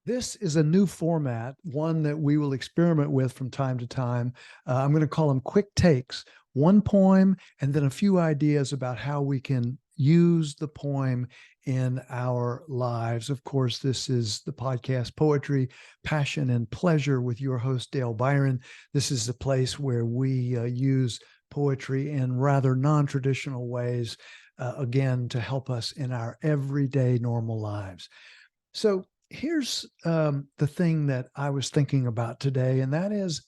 This is a new format, one that we will experiment with from time to time. I'm going to call them quick takes, one poem, and then a few ideas about how we can use the poem in our lives. Of course, this is the podcast Poetry, Passion, and Pleasure with your host, Dale Byron. This is the place where we use poetry in rather non-traditional ways, again, to help us in our everyday normal lives. So here's the thing that I was thinking about today, and that is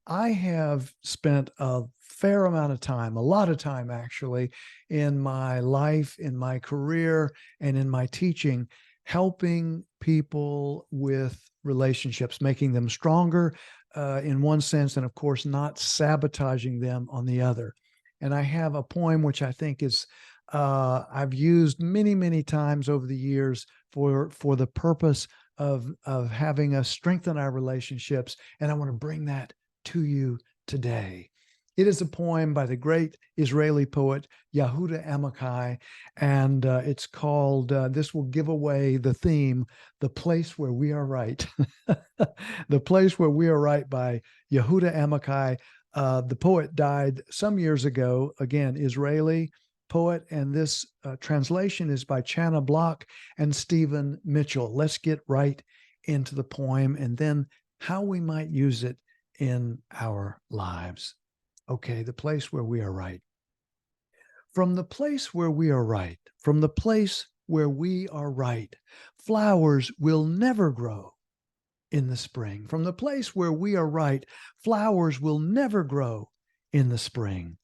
I have spent a fair amount of time, a lot of time actually, in my life, in my career, and in my teaching, helping people with relationships, making them stronger in one sense, and of course, not sabotaging them on the other. And I have a poem which I think is I've used many, many times over the years for the purpose of having us strengthen our relationships, and I want to bring that to you today. It is a poem by the great Israeli poet Yehuda Amichai, and it's called, this will give away the theme, The Place Where We Are Right. The Place Where We Are Right by Yehuda Amichai. The poet died some years ago, again, Israeli poet, and this translation is by Channa Block and Stephen Mitchell. Let's get right into the poem and then how we might use it in our lives. Okay, the place where we are right. From the place where we are right, from the place where we are right, flowers will never grow in the spring. From the place where we are right, flowers will never grow in the spring.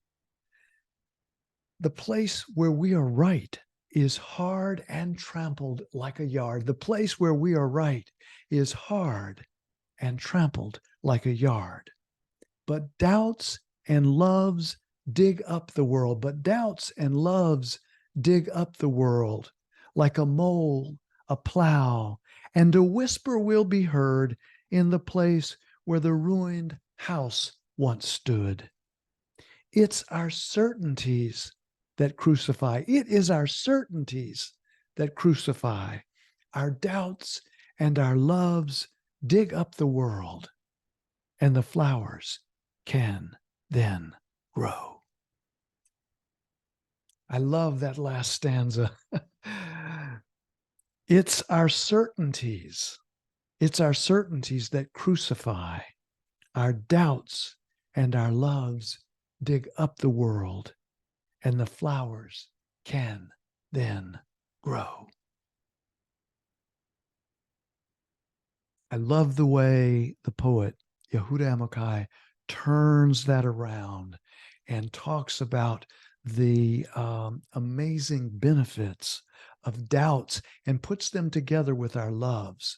The place where we are right is hard and trampled like a yard. The place where we are right is hard and trampled like a yard. But doubts and loves dig up the world. But doubts and loves dig up the world like a mole, a plow, and a whisper will be heard in the place where the ruined house once stood. It's our certainties that crucify. It is our certainties that crucify. Our doubts and our loves dig up the world, and the flowers can then grow. I love that last stanza. It's our certainties. It's our certainties that crucify. Our doubts and our loves dig up the world, and the flowers can then grow. I love the way the poet Yehuda Amichai turns that around and talks about the amazing benefits of doubts and puts them together with our loves.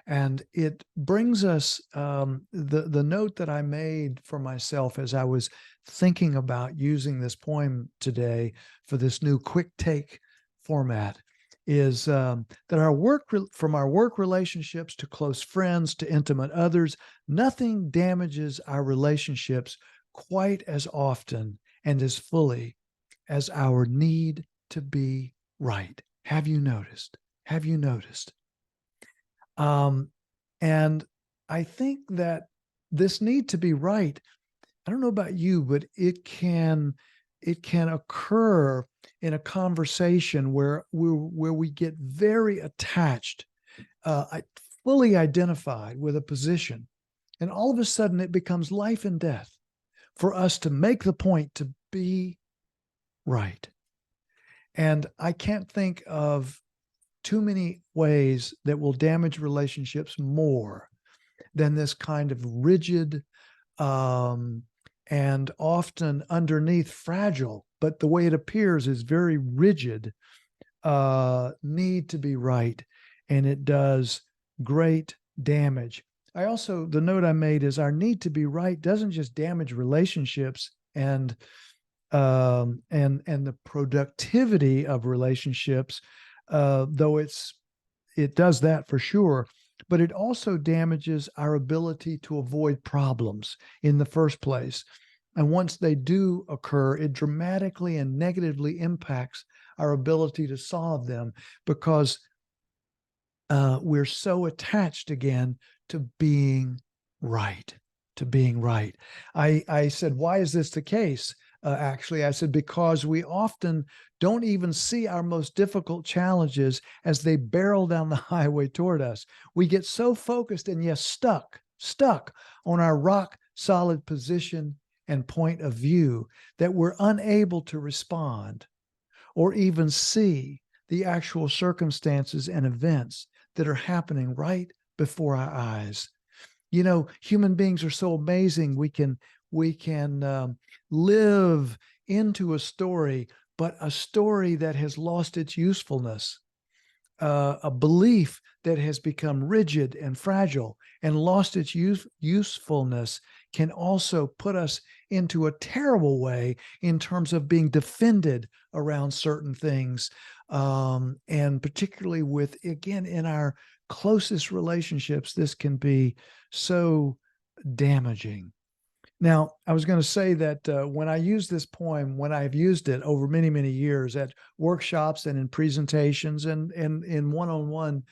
And it brings us the note that I made for myself as I was thinking about using this poem today for this new quick take format is that from our work relationships to close friends to intimate others, nothing damages our relationships quite as often and as fully as our need to be right. Have you noticed? Have you noticed? And I think that this need to be right, I don't know about you, but it can occur in a conversation where we get very attached, fully identified with a position, and all of a sudden it becomes life and death for us to make the point to be right. And I can't think of too many ways that will damage relationships more than this kind of rigid and often underneath fragile, but the way it appears is very rigid, need to be right. And it does great damage. The note I made is our need to be right doesn't just damage relationships and the productivity of relationships, though it does that for sure, but it also damages our ability to avoid problems in the first place. And once they do occur, it dramatically and negatively impacts our ability to solve them, because we're so attached again to being right, to being right. I said, why is this the case? Actually, I said, because we often don't even see our most difficult challenges as they barrel down the highway toward us. We get so focused and, yes, stuck on our rock solid position and point of view that we're unable to respond or even see the actual circumstances and events that are happening right before our eyes. You know, human beings are so amazing. We can live into a story, but a story that has lost its usefulness, a belief that has become rigid and fragile and lost its usefulness can also put us into a terrible way in terms of being defended around certain things. And particularly with, again, in our closest relationships, this can be so damaging. Now, I was going to say that when I use this poem, when I've used it over many, many years at workshops and in presentations and in one-on-one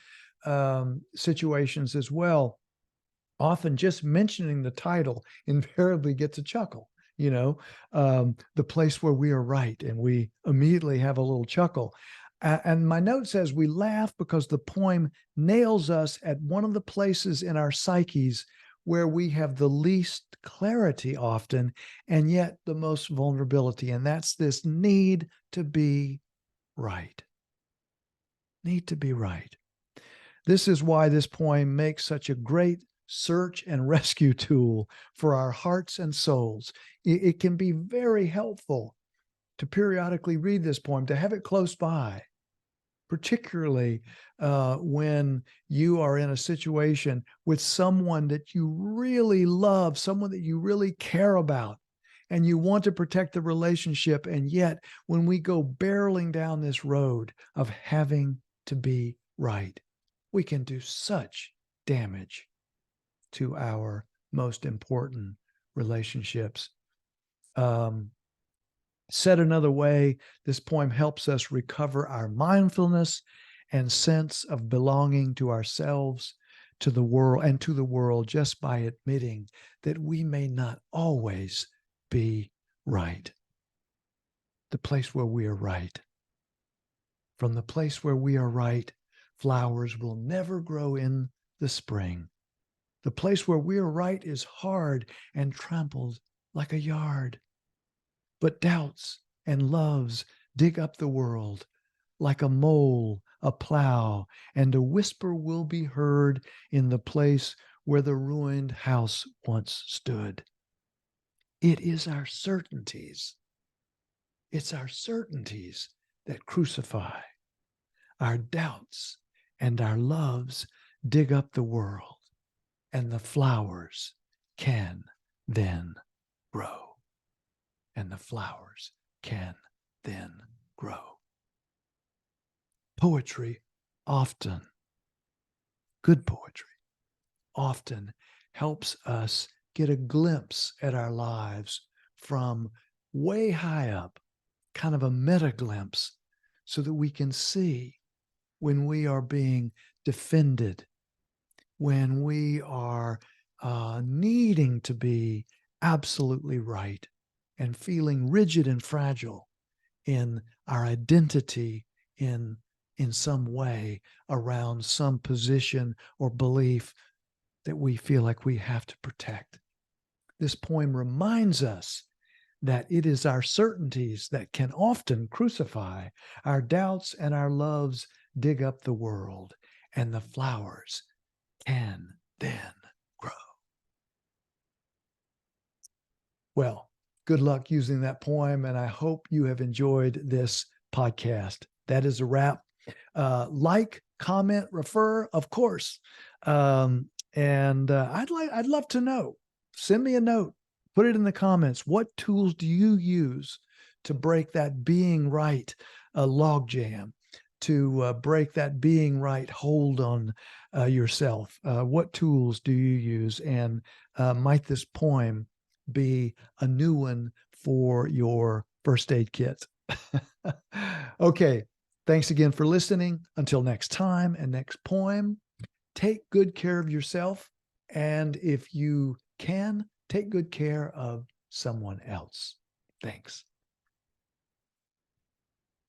situations as well, often just mentioning the title invariably gets a chuckle. The place where we are right, and we immediately have a little chuckle. And my note says we laugh because the poem nails us at one of the places in our psyches where we have the least clarity often, and yet the most vulnerability. And that's this need to be right. Need to be right. This is why this poem makes such a great search and rescue tool for our hearts and souls. It can be very helpful to periodically read this poem, to have it close by, particularly when you are in a situation with someone that you really love, someone that you really care about, and you want to protect the relationship. And yet, when we go barreling down this road of having to be right, we can do such damage to our most important relationships. Said another way, this poem helps us recover our mindfulness and sense of belonging to ourselves, to the world, and to the world, just by admitting that we may not always be right. The place where we are right. From the place where we are right, flowers will never grow in the spring. The place where we are right is hard and trampled like a yard. But doubts and loves dig up the world like a mole, a plow, and a whisper will be heard in the place where the ruined house once stood. It is our certainties. It's our certainties that crucify. Our doubts and our loves dig up the world, and the flowers can then grow. And the flowers can then grow. Poetry often, good poetry, often helps us get a glimpse at our lives from way high up, kind of a meta glimpse, so that we can see when we are being defended, when we are needing to be absolutely right, and feeling rigid and fragile in our identity in some way around some position or belief that we feel like we have to protect. This poem reminds us that it is our certainties that can often crucify. Our doubts and our loves dig up the world, and the flowers can then grow. Well, good luck using that poem, and I hope you have enjoyed this podcast. That is a wrap. Like, comment, refer, of course. And I'd love to know. Send me a note. Put it in the comments. What tools do you use to break that being right logjam? To break that being right hold on yourself? What tools do you use? And might this poem be a new one for your first aid kit? Okay. Thanks again for listening. Until next time and next poem, take good care of yourself. And if you can, take good care of someone else. Thanks.